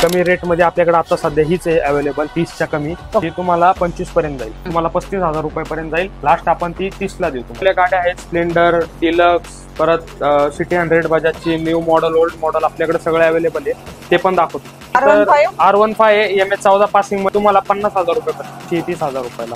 कमी रेट मध्ये आपल्याकडे आता सध्या हीच आहे अवेलेबल 30च्या कमी, ती तुम्हाला 25 पर्यंत जाईल, तुम्हाला 35,000 रुपयापर्यंत जाईल. लास्ट आपण ती 30ला देऊ. आपल्या गाड्या आहेत स्प्लेंडर, डिलक्स, परत सिटी 100 बजाजची न्यू मॉडेल, ओल्ड मॉडेल आपल्याकडे सगळे अवेलेबल आहे, ते पण दाखवतो. तर R15 MS14 पासिंग मध्ये तुम्हाला 50,000 रुपयापर्यंत, 30,000 रुपयाला.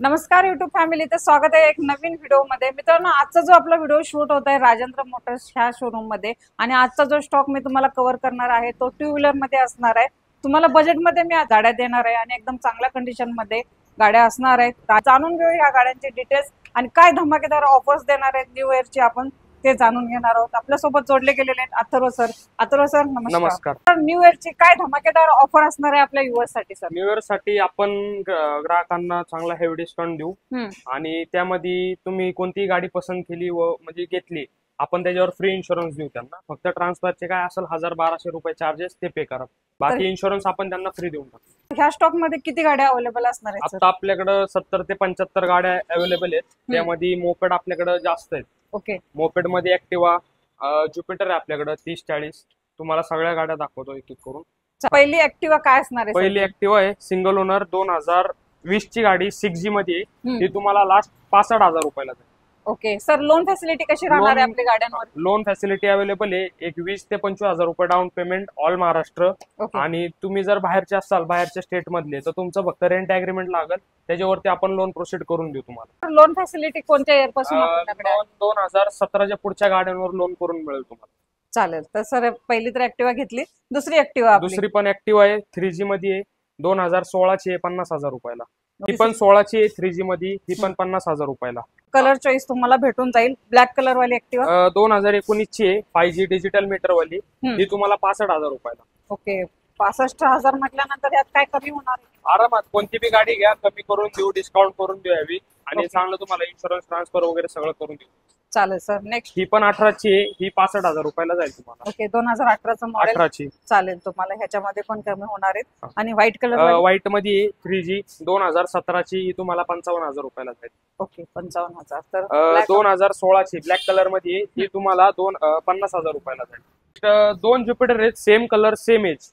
नमस्कार युट्यूब फॅमिली, तर स्वागत आहे एक नवीन व्हिडिओ मध्ये. मित्रांनो, आजचा जो आपला व्हिडिओ शूट होत आहे राजेंद्र मोटर्स ह्या शोरूम मध्ये, आणि आजचा जो स्टॉक मी तुम्हाला कव्हर करणार आहे तो 2 व्हीलर मध्ये असणार आहे. तुम्हाला बजेट मध्ये मी गाड्या देणार आहे आणि एकदम चांगल्या कंडिशन मध्ये गाड्या असणार आहेत. जाणून घेऊ या गाड्यांची डिटेल्स आणि काय धमाकेदार ऑफर्स देणार आहेत न्यू इयरची, आपण ते जाणून घेणार आहोत. आपल्यासोबत जोडले गेलेले आहेत अथर्व सर. अथर्व सर नमस्कार. न्यू इयरची काय धमाकेदार ऑफर असणार आहे आपल्या युवर्स साठी सर? न्यू इयर साठी आपण ग्राहकांना चांगला हेवी डिस्काउंट देऊ, आणि त्यामध्ये तुम्ही कोणतीही गाडी पसंत केली व म्हणजे घेतली, आपण त्याच्यावर फ्री इन्शुरन्स देऊ त्यांना. फक्त ट्रान्सफरचे काय असेल 1,000-1,200 रुपये चार्जेस ते पे करा, बाकी इन्शुरन्स आपण त्यांना फ्री देऊन टाकू. ह्या स्टॉक मध्ये किती गाड्या अवेलेबल असणार आहेत? आता आपल्याकडे 70 ते 75 गाड्या अवेलेबल आहेत. त्यामध्ये मोपेड आपल्याकडे जास्त आहेत. ओके. मोपेड मध्ये ऍक्टिवा, ज्युपिटर आहे आपल्याकडे 30-40. तुम्हाला सगळ्या गाड्या दाखवतो एक एक करून. पहिली ऍक्टिवा काय असणार आहे? पहिली ऍक्टिवा आहे सिंगल ओनर 2020 ची गाडी, 6G मध्ये. ती तुम्हाला लास्ट 65,000 रुपयाला जाईल. ओके सर, लोन फॅसिलिटी कशी राहणार आहे आपल्या गाड्यांवर? लोन फॅसिलिटी अवेलेबल आहे. एक 20 ते 25,000 रुपये डाऊन पेमेंट, ऑल महाराष्ट्र. आणि तुम्ही जर बाहेरचे असाल, बाहेरच्या स्टेट मधले, तर तुमचं फक्त रेंट अग्रीमेंट लागेल, त्याच्यावरती आपण लोन प्रोसीड करून देऊ तुम्हाला. लोन फॅसिलिटी कोणत्या इयर पासून? 2017च्या पुढच्या गाड्यांवर लोन करून मिळेल तुम्हाला. चालेल. तर सर पहिली तर ऍक्टिवा घेतली, दुसरी ऍक्टिवा? दुसरी पण ऍक्टिवा आहे 3G मध्ये आहे, 2016ची आहे, 50,000 रुपयाला. ही पण 16ची आहे 3G मध्ये, ही पण 50,000 रुपयाला. कलर चॉईस तुम्हाला भेटून जाईल. ब्लॅक कलर वाली ऍक्टिवा 2019ची आहे 5G डिजिटल मीटर वाली, ही तुम्हाला 65,000 रुपयाला. ओके. 65,000 म्हटल्यानंतर यात काय कमी होणार? आरामात कोणती बी गाडी घ्या, कमी करून देऊ, डिस्काउंट करून देऊ यावी, आणि चांगलं तुम्हाला इन्शुरन्स ट्रान्सफर वगैरे सगळं करून देऊ. चालेल सर. नेक्स्ट ही पण 18ची आहे, ही 65,000 रुपयाला जाईल तुम्हाला. ओके. 2018चं मॉडेल. 18ची चालेल, तुम्हाला ह्याच्यामध्ये पण कमी होणार आहेत. आणि व्हाईट कलर? व्हाईट मध्ये 3G 2017ची, ही तुम्हाला 55,000 रुपयाला जाईल. ओके. 55,000. तर 2016ची ब्लॅक कलर मध्ये, ही तुम्हाला 50,000 रुपयाला जाईल. 2 ज्युपिटर आहेत, सेम कलर सेम एज,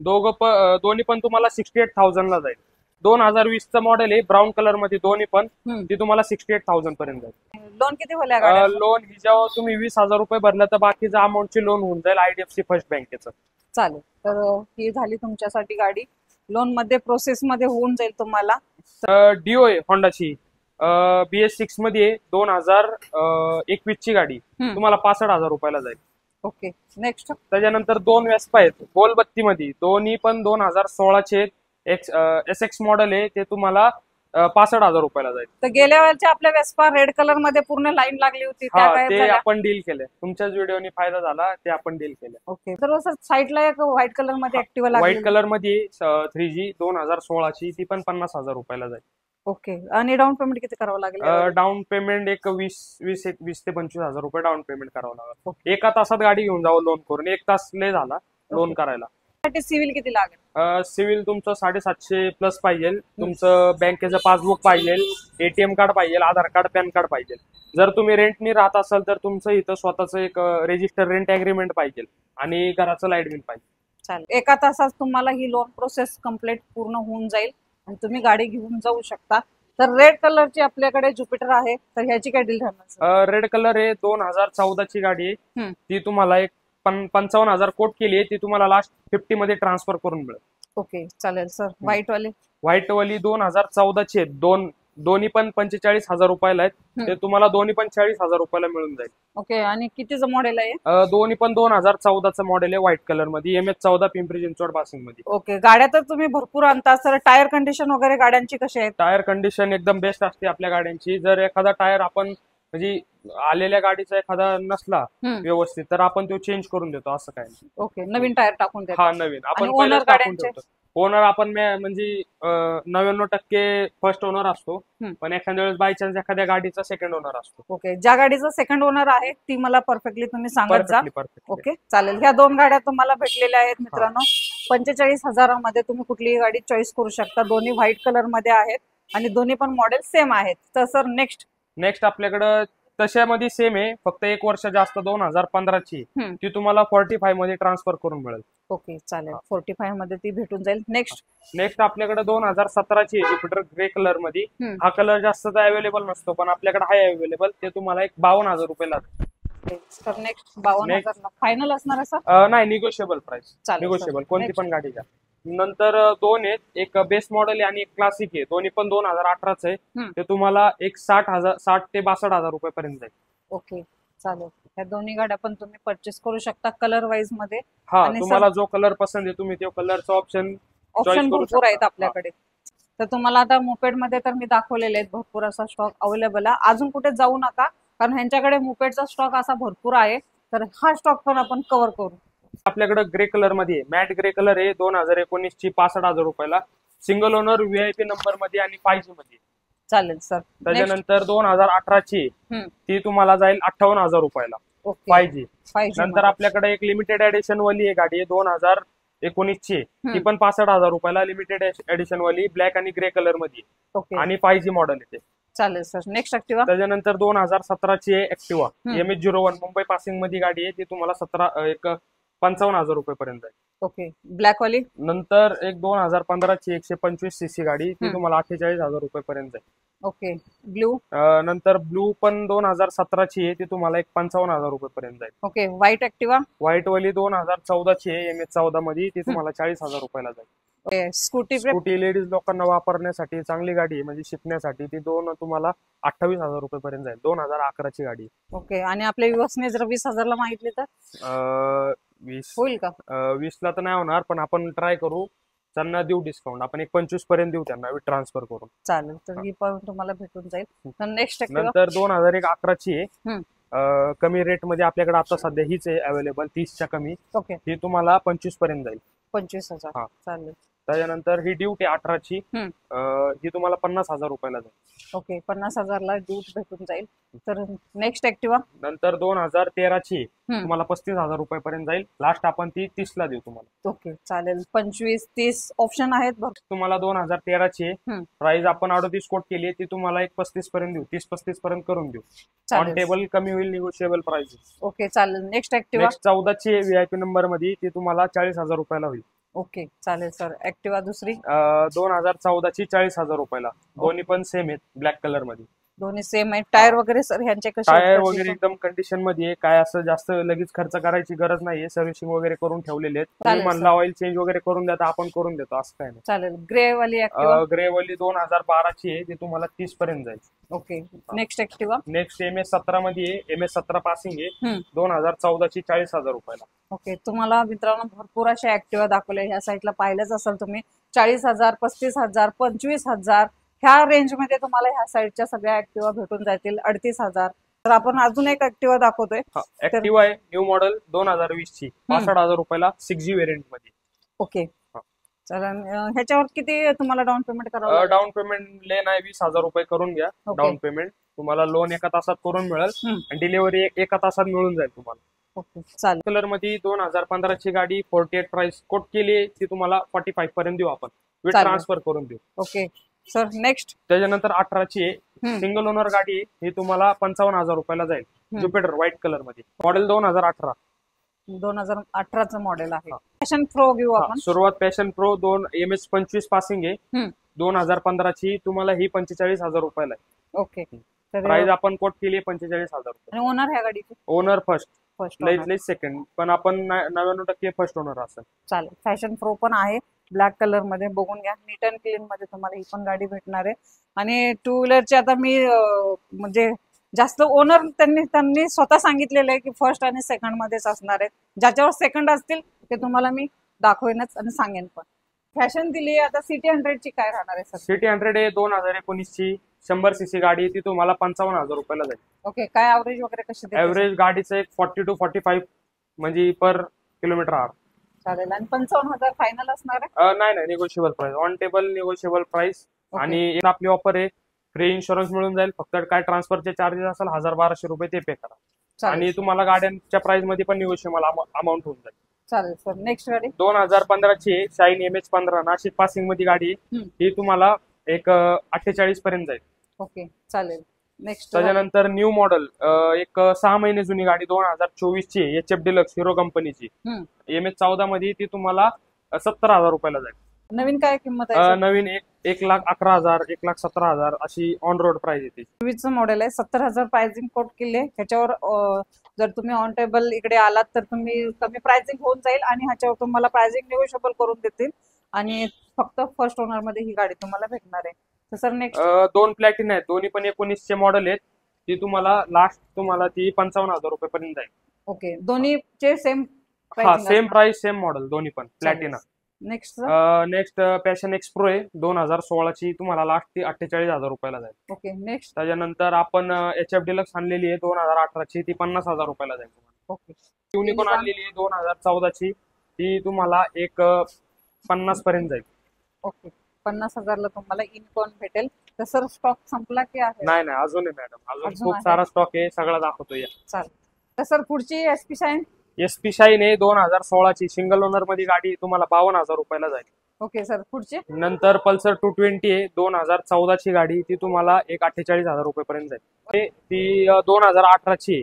दोन्ही पण तुम्हाला 68,000 ला जाईल. 2020चं मॉडेल आहे, ब्राऊन कलर मध्ये, दोन्ही पण ती तुम्हाला 68,000 पर्यंत जाईल. लोन किती होईल? लोन हिच्यावर तुम्ही 20,000 रुपये भरलं तर बाकीच्या अमाऊंटची लोन होऊन जाईल IDFC फर्स्ट बँकेचं. चालेल. तर ही झाली तुमच्यासाठी गाडी, लोन मध्ये प्रोसेस मध्ये होऊन जाईल तुम्हाला. डिओ आहे होंडाची, BS6 मध्ये 2021 ची गाडी, तुम्हाला 65,000 रुपयाला जाईल. ओके. नेक्स्ट. त्याच्यानंतर 2 वेस्पा आहेत गोलबत्ती मध्ये, दोन्ही पण 2016चे SX मॉडेल आहे, ते तुम्हाला 65,000 रुपयाला जाईल. तर गेल्या वेळच्या आपल्या वेस्पा रेड कलर मध्ये पूर्ण लाईन लागली होती, ते आपण डील केलं. तुमच्याच व्हिडिओनी फायदा झाला, ते आपण डील केलं. ओके. तर सर साईडला एक व्हाईट कलर मध्ये ऍक्टिवा लागली, व्हाईट कलर मध्ये 3G 2016ची, ती पण 50,000 रुपयाला जाईल. ओके. आणि डाऊन पेमेंट किती करावं लागेल? डाऊन पेमेंट एक 20 ते 25,000 रुपये डाऊन पेमेंट करावं लागेल. एका तासात गाडी घेऊन जावं लोन करून, 1 तास लय झाला लोन करायला. सिव्हिल किती लागेल? सिव्हिल तुमचं 750 प्लस पाहिजे. तुमचं बँकेचं पासबुक पाहिजे, ATM कार्ड पाहिजे, आधार कार्ड, पॅन कार्ड पाहिजे. जर तुम्ही रेंटनी राहत असाल तर तुमचं इथं स्वतःचं एक रजिस्टर रेंट अग्रीमेंट पाहिजे, आणि घराचं लाईट बिल पाहिजे. चालेल. एका तासात तुम्हाला ही लोन प्रोसेस कम्प्लीट पूर्ण होऊन जाईल आणि तुम्ही गाडी घेऊन जाऊ शकता. तर रेड कलरची आपल्याकडे ज्युपिटर आहे, तर ह्याची काय डील ठरणार? रेड कलर आहे 2014ची गाडी आहे, ती तुम्हाला एक 55,000 कोट केली आहे, ती तुम्हाला लास्ट 50 मध्ये ट्रान्सफर करून मिळेल. ओके. चालेल सर. व्हाईट वाली 2014ची आहे, दोन्ही पण 45,000 रुपयाला आहेत, ते तुम्हाला दोन्ही पण 40,000 रुपयाला मिळून जाईल. ओके. आणि कितीचं मॉडेल आहे? दोन्ही पण 2014चं मॉडेल आहे, व्हाईट कलर मध्ये, MS14 पिंपरी चिंचवड पासिंग मध्ये. ओके. गाड्या तर तुम्ही भरपूर आणता सर, टायर कंडिशन वगैरे गाड्यांची कशी आहे? टायर कंडिशन एकदम बेस्ट असते आपल्या गाड्यांची. जर एखादा टायर आपण म्हणजे आलेल्या गाडीचा एखादा नसला व्यवस्थित, तर आपण तो चेंज करून देतो, असं काय नाही. ओके. नवीन टायर टाकून देतो? हा, नवीन आपण टाकून देतो. ओनर आपण म्हणजे 99% फर्स्ट ओनर असतो, पण एखाद्या वेळेस बाय चान्स एखाद्या गाडीचा सेकंड ओनर असतो. ओके, ज्या गाडीचा सेकंड ओनर आहे ती मला परफेक्टली तुम्ही सांगत जा. परफेक्टली. ओके चालेल. ह्या 2 गाड्या तुम्हाला भेटलेल्या आहेत मित्रांनो. 45,000 मध्ये तुम्ही कुठलीही गाडी चॉईस करू शकता. दोन्ही व्हाईट कलर मध्ये आहेत आणि दोन्ही पण मॉडेल सेम आहेत. तर सर नेक्स्ट आपल्याकडं तशामध्ये सेम आहे, फक्त 1 वर्ष जास्त 2015 ची ती तुम्हाला 45 मध्ये ट्रान्सफर करून मिळेल. ओके चालेल. 45 मध्ये ती भेटून जाईल. नेक्स्ट आपल्याकडे 2017 ची ज्युपिटर ग्रे कलर मध्ये. हा कलर जास्त अवेलेबल नसतो, पण आपल्याकडे आहे अवेलेबल. ते तुम्हाला एक 52,000 रुपयाला. तर नेक्स्ट 52,000 फायनल असणार आहे सर? नाही, निगोशिएबल प्राइस. निगोशिएबल कोणती पण गाडी घ्या. नंतर 2 आहेत, एक बेस मॉडेल आहे आणि एक क्लासिक आहे. दोन्ही पण 2018 आहे. ते तुम्हाला एक 60 ते 62,000 रुपयापर्यंत जाईल. ओके चालेल. ह्या दोन्ही गाड्या पण तुम्ही परचेस करू शकता कलर वाईज मध्ये. हा, तुम्हाला जो कलर पसंत आहे तुम्ही तो कलरचा ऑप्शन भरपूर आहेत आपल्याकडे. तर तुम्हाला आता मोपेड मध्ये तर मी दाखवलेले आहेत, भरपूर असा स्टॉक अवेलेबल आहे. अजून कुठे जाऊ नका, कारण ह्यांच्याकडे मोपेडचा स्टॉक असा भरपूर आहे. तर हा स्टॉक पण आपण कव्हर करू. आपल्याकडे ग्रे कलर मध्ये मॅट ग्रे कलर आहे. 2019 ची 65,000 रुपयाला. सिंगल ओनर VIP नंबर मध्ये आणि 5G मध्ये. चालेल सर. त्याच्यानंतर 2018 ची ती तुम्हाला जाईल 58,000 रुपयाला 5G. नंतर आपल्याकडे एक लिमिटेड एडिशन वाली गाडी आहे 2019 ची. ती पण 65,000 रुपयाला लिमिटेड एडिशन वाली, ब्लॅक आणि ग्रे कलर मध्ये आणि 5G मॉडेल येते. चालेल सर. नेक्स्ट ऍक्टिवा. त्याच्यानंतर 2017 ची ऍक्टिवा MH01 मुंबई पासिंग मध्ये गाडी आहे. ती तुम्हाला 55,000 रुपयापर्यंत आहे. ओके. ब्लॅक वाली. नंतर एक 2015 ची 125 cc गाडी, ती तुम्हाला 48,000 रुपयापर्यंत आहे. ओके. ब्लू. नंतर ब्लू पण 2017 ची आहे, ती तुम्हाला 55,000 रुपयापर्यंत आहे. ओके. व्हाईट ऍक्टिवा. व्हाईट वाली 2014 ची आहे MH14 मध्ये, ती तुम्हाला 40,000 रुपयाला जाईल. स्कूटी लेडीज लोकांना वापरण्यासाठी चांगली गाडी आहे, म्हणजे शिकण्यासाठी. ती तुम्हाला 28,000 रुपयापर्यंत जाईल. 2011 ची गाडी. ओके. आणि आपल्या युवसने जर 20,000 ला मागितले तर 20 होईल का? 20 ला तर नाही होणार, पण आपण ट्राय करू. त्यांना देऊ डिस्काउंट. आपण 25 पर्यंत देऊ त्यांना ट्रान्सफर करून. चालेल. तर ही पण तुम्हाला भेटून जाईल. नंतर 2011 ची आहे, कमी रेट मध्ये आपल्याकडे आता सध्या हीच आहे अवेलेबल, 30च्या कमी. ओके. ही तुम्हाला 25 पर्यंत जाईल. 25,000. चालेल. त्याच्यानंतर ही ड्यूट आहे 18 ची, ही तुम्हाला 50,000 रुपयाला जाईल. ओके. 50,000 ला ड्यूट भेटून जाईल. तर नेक्स्ट ऍक्टिवा. नंतर 2013 ची तुम्हाला 35,000 रुपयापर्यंत जाईल. लास्ट आपण ती 30 ला देऊ तुम्हाला. ओके चालेल. 25-30 ऑप्शन आहेत. तुम्हाला 2013 ची प्राइस आपण 38 कोट केली, ती तुम्हाला 35 पर्यंत देऊ. 30-35 पर्यंत करून देऊ. ऑन टेबल कमी होईल, निगोशिएबल प्राइस. ओके चालेल. नेक्स्ट ऍक्टिवा. नेक्स्ट 14 ची VIP नंबर मध्ये, ती तुम्हाला 40,000 रुपयाला होईल. ओके चालेल सर. ऍक्टिवा दुसरी 2014 ची 40,000 रुपयाला. दोन्ही पण सेम आहेत, ब्लॅक कलर मध्ये. दोन्ही सेम आहे. टायर वगैरे सर ह्यांचे कसे? टायर वगैरे एकदम कंडिशन मध्ये. काय असं जास्त लगेच खर्च करायची गरज नाहीये. सर्व्हिसिंग वगैरे करून ठेवलेले आहेत. तुम्ही म्हणला ऑइल चेंज वगैरे करून द्या, आपण करून देतो, असं काय नाही. चालेल. ग्रे वाली ग्रे वाली 2012 ची आहे, ती तुम्हाला 30 पर्यंत जाईल. Okay. Next Activa. Next MS17 मध्ये आहे, MS17 पासिंग आहे, 2014 ची 40,000 रुपयाला. ओके. तुम्हाला मित्रांनो भरपूर अशा ऍक्टिवा दाखवले. ह्या साईडला पाहिलंच असेल तुम्ही. 40,000, 35,000, 25,000 ह्या रेंज मध्ये तुम्हाला ह्या साईडच्या सगळ्या ऍक्टिवा भेटून जातील. 38,000. तर आपण अजून एक ऍक्टिवा दाखवतोय. ऍक्टिवा आहे न्यू मॉडेल 2020 ची, 65,000 रुपयाला, 6G व्हेरियंट मध्ये. ओके. चालेल. ह्याच्यावर किती तुम्हाला डाऊन पेमेंट करावं? डाऊन पेमेंट लेन आहे 20,000 रुपये करून घ्या. डाऊन पेमेंट तुम्हाला लोन 1 तासात करून मिळेल आणि डिलिव्हरी 1 तासात मिळून जाईल तुम्हाला. ओके चालेल. कलर मध्ये 2015 ची गाडी 48 प्राइस कोट केली, ती तुम्हाला 45 पर्यंत देऊ आपण, विथ ट्रान्सफर करून देऊ. Okay sir. नेक्स्ट. त्याच्यानंतर 18 ची आहे, सिंगल ओनर गाडी, ही तुम्हाला 55,000 रुपयाला जाईल. ज्युपिटर व्हाईट कलर मध्ये, मॉडेल 2018. 2018चं मॉडेल आहे. पॅशन प्रो घेऊ आपण. सुरुवात पॅशन प्रो MS25 पासिंग आहे, 2015 ची, तुम्हाला ही 45,000 रुपयाला आहे. ओके. प्राइस आपण कोट केली 45,000 रुपये. आणि ओनर ह्या गाडीची? ओनर फर्स्ट लई सेकंड, पण आपण 99% फर्स्ट ओनर असेल. चालेल. फॅशन प्रो पण आहे ब्लॅक कलर मध्ये. बघून घ्या. नीट अँड क्लीन मध्ये तुम्हाला ही पण गाडी भेटणार आहे. आणि 2 व्हीलरची आता मी म्हणजे जास्त ओनर त्यांनी स्वतः सांगितलेलं आहे की फर्स्ट आणि सेकंड मध्येच असणार आहेत. ज्याच्यावर सेकंड असतील ते तुम्हाला मी दाखवेनच आणि सांगेन पण. फॅशन दिली. आता सिटी 100 ची काय राहणार आहे सर? सिटी 100 आहे 2019 ची, 100 cc गाडी, ती तुम्हाला 55,000 रुपयाला जाईल. ओके. काय ऍव्हरेज वगैरे कशी? ऍव्हरेज गाडीचं एक 40 to 45 म्हणजे पर किलोमीटर आवर. चालेल. आणि 55,000 फायनल असणार आहे? नाही नाही, negotiable price, on table negotiable price. Okay. आणि एक आपली ऑफर आहे, फ्री इन्शुरन्स मिळून जाईल. फक्त काय ट्रान्सफरचे चार्जेस असेल 1000-1200 रुपये ते पे करा. चालेल. आणि तुम्हाला गाड्यांच्या प्राइस मध्ये पण निगोशिएबल अमाऊंट होऊन जाईल. चालेल सर. नेक्स्ट गाडी 2015 ची शाईन MH15 नाशिक पासिंग मध्ये गाडी आहे. ही तुम्हाला एक 48 पर्यंत जाईल. ओके. चालेल. नेक्स्ट त्याच्यानंतर न्यू मॉडेल, एक 6 महिने जुनी गाडी 2024 ची HF डिलक्स हिरो कंपनीची MH14 मध्ये, ती तुम्हाला 70,000 रुपयाला जाईल. नवीन काय किंमत आहे? नवीन 1,11,000, 1,17,000 अशी ऑन रोड प्राइस येते. 24 मॉडेल आहे. 70,000 प्राइसिंग कोट केले. ह्याच्यावर जर तुम्ही ऑन टेबल इकडे आलात तर तुम्ही कमी प्राइसिंग होऊन जाईल आणि ह्याच्यावर तुम्हाला प्राइसिंग निगोशिएबल करून देतील. आणि फक्त फर्स्ट ओनर मध्ये ही गाडी तुम्हाला भेटणार आहे. तर सर नेक्स्ट 2 प्लॅटिना आहेत, दोन्ही पण 19 चे मॉडेल आहेत. ती तुम्हाला लास्ट तुम्हाला ती 55,000 रुपये पर्यंत जाईल. ओके. दोन्हीचे same same price same model दोन्ही पण Platina. Next passion x pro आहे 2016 ची, तुम्हाला लास्ट ती 48,000 रुपयाला जाईल. ओके. नेक्स्ट त्याच्यानंतर आपण HF डिलक्स आणलेली आहे 2018 ची, ती 50,000 रुपयाला जाईल तुम्हाला. ओके. युनिकॉर्न आणलेली आहे 2014 ची, ती तुम्हाला एक 50 पर्यंत जाईल. ओके. 50,000 ला तुम्हाला युनिकॉर्न भेटेल. तर सर स्टॉक संपला की आहे? नाही नाही, अजून आहे मॅडम, अजून अजून खूप आहे. सारा स्टॉक आहे, सगळा दाखवतो या. चालेल. तर सर पुढची SP शाईन. SP शाईन आहे 2016 ची, सिंगल ओनर मध्ये गाडी तुम्हाला 52,000 रुपयाला जाईल. Okay sir. पुढची नंतर पल्सर 220 आहे 2014 ची गाडी, ती तुम्हाला एक 48,000 रुपये पर्यंत जाईल. ती 2018 ची आहे,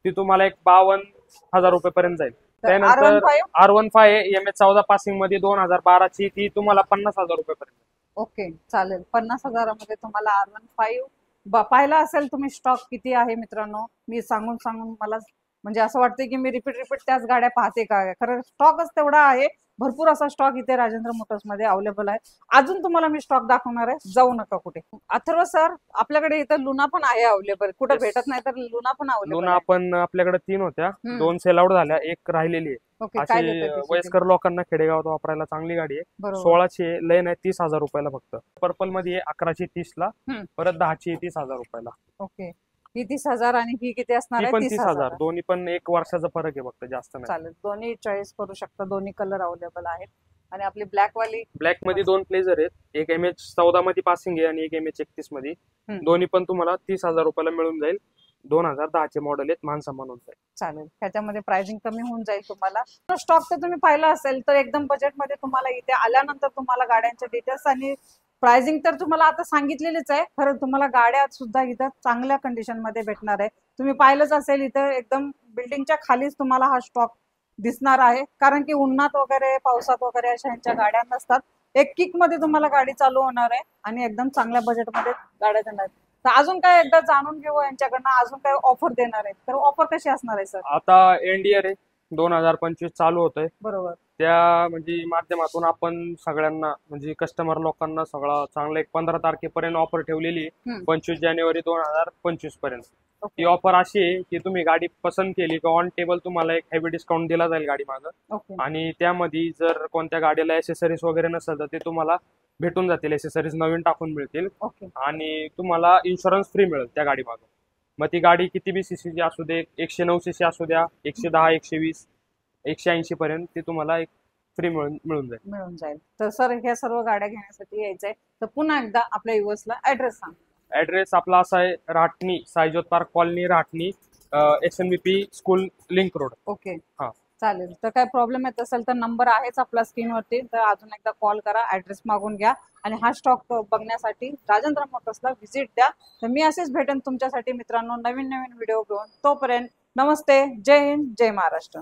ती तुम्हाला एक 52,000 रुपये पर्यंत जाईल. त्यानंतर R15 आहे MH14 पासिंग मध्ये 2012 ची, ती तुम्हाला 50,000 रुपये पर्यंत. ओके. चालेल. 50,000 मध्ये तुम्हाला R15 पाहिला असेल तुम्ही. स्टॉक किती आहे मित्रांनो, मी सांगून मला म्हणजे असं वाटतंय की मी रिपीट त्याच गाड्या पाहते का. खरं स्टॉकच तेवढा आहे. भरपूर असा स्टॉक इथे राजेंद्र मोटर्स मध्ये अवेलेबल आहे. अजून तुम्हाला मी स्टॉक दाखवणार आहे, जाऊ नका कुठे. अथर्व सर, आपल्याकडे इथं लुना पण आहे अवेलेबल. कुठे भेटत नाही तर लुना पण अवेलेबल. लुना आपण आपल्याकडे 3 होत्या, 2 सेल आउट झाल्या, एक राहिलेली आहे. अशी वयस्कर लोकांना खेडेगावात वापरायला चांगली गाडी आहे. 16 ची लेन आहे 30,000 रुपयाला फक्त. पर्पल मध्ये 11 ची 30 ला, परत 10 ची 30,000 रुपयाला. ओके. ही 30,000 आणि ही किती असणार आहे? 30,000. दोन्ही पण 1 वर्षाचा फरक आहे फक्त, जास्त नाही. चालेल. दोन्ही चॉईस करू शकता. दोन्ही कलर अवेलेबल आहेत. आणि आपली ब्लॅक वाली, ब्लॅक मध्ये 2 प्लेजर आहेत, एक MH14 मध्ये पासिंग आहे आणि एक MH31 मध्ये. दोन्ही पण तुम्हाला 30,000 रुपयाला मिळून जाईल. 2010 चे मॉडेल आहेत, मानसा म्हणून जाईल. चालेल. त्याच्यामध्ये प्राइसिंग कमी होऊन जाईल तुम्हाला. स्टॉक तर तुम्ही पाहिला असेल तर एकदम बजेट मध्ये तुम्हाला इथे आल्यानंतर तुम्हाला गाड्यांचे डिटेल्स आणि प्राइसिंग तर तुम्हाला आता सांगितलेलीच आहे. खरं तुम्हाला गाड्या सुद्धा इथं चांगल्या कंडिशन मध्ये भेटणार आहे. तुम्ही पाहिलंच असेल इथं एकदम बिल्डिंगच्या खालीच तुम्हाला हा स्टॉक दिसणार आहे. कारण की उन्हात वगैरे पावसात वगैरे अशा ह्यांच्या गाड्या नसतात. एक किक मध्ये तुम्हाला गाडी चालू होणार आहे आणि एकदम चांगल्या बजेटमध्ये गाड्या देणार आहेत. तर अजून काय एकदा जाणून घेऊ यांच्याकडनं, अजून काय ऑफर देणार आहेत. तर ऑफर कशी असणार आहे सर? आता एंड इयर आहे 2025 चालू होतंय. बरोबर. त्या म्हणजे माध्यमातून आपण सगळ्यांना म्हणजे कस्टमर लोकांना सगळं चांगलं एक 15 तारखेपर्यंत ऑफर ठेवलेली आहे, 25 जानेवारी 2025 पर्यंत. ही ऑफर अशी आहे की तुम्ही गाडी पसंत केली की ऑन टेबल तुम्हाला एक हेवी डिस्काउंट दिला जाईल गाडी मागं. आणि त्यामध्ये जर कोणत्या गाडीला ऍक्सेसरीज वगैरे नसेल तर ते तुम्हाला भेटून जातील, ऍक्सेसरीज नवीन टाकून मिळतील. आणि तुम्हाला इन्शुरन्स फ्री मिळेल त्या गाडी मागं. मग ती गाडी किती बी सीसीची असू दे, 109 सीसी असू द्या, 110, 120, 180 पर्यंत ती तुम्हाला एक फ्री मिळून जाईल. तर सर ह्या सर्व गाड्या घेण्यासाठी यायचंय तर पुन्हा एकदा आपल्या युवर्सला ऍड्रेस सांग. ऍड्रेस आपला असा आहे, Rahatani, Saijyot park colony, Rahatani, SNVP school link road. Okay. हा चालेल. तर काय प्रॉब्लेम येत असेल तर नंबर आहेच आपला स्क्रीनवरती, तर अजून एकदा कॉल करा, ऍड्रेस मागून घ्या आणि हा स्टॉक बघण्यासाठी राजेंद्र मोटर्सला व्हिजिट द्या. तर मी असेच भेटेन तुमच्यासाठी मित्रांनो नवीन व्हिडिओ घेऊन. तोपर्यंत नमस्ते, जय हिंद, जय महाराष्ट्र.